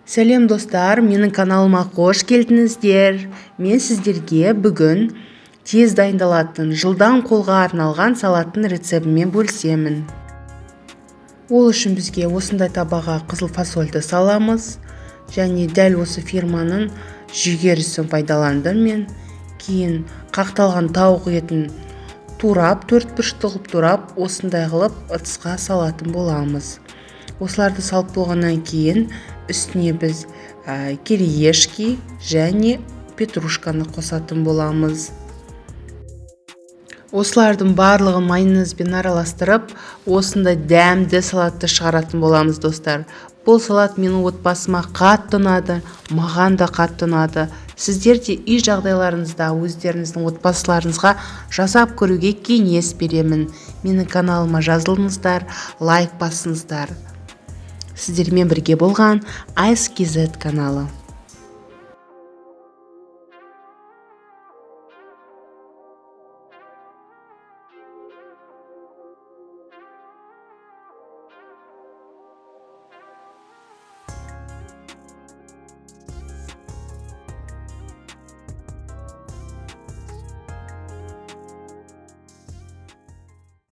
Сәлем достар, менің каналыма қош келдіңіздер. Мен сіздерге бүгін тез дайындалатын, жылдан қолға арналған салаттың рецебімен бөлісемін. Ол үшін бізге осындай табаға қызыл фасольді саламыз. Және дәл осы фирманың жүгерісін пайдаландым мен. Кейін қақталған тауық етін турап, 4 бұрышты қылып турап, осындай қылып ыдысқа салатын боламыз. Осыларды салып болғаннан кейін үстіне біз кириешки және петрушканы қосатын боламыз. Осылардың барлығын майонезбен араластырып, осындай дәмді салатты шығаратын боламыз, достар. Бұл салат менің отбасыма қатты ұнады, маған да қатты ұнады. Сіздер де үй жағдайларыңызда өздеріңіздің отбасыларыңызға жасап көруге кеңес беремін. Менің каналыма жазылыңыздар, лайк басыңыздар. Сіздермен бірге болған Ice KZ каналы.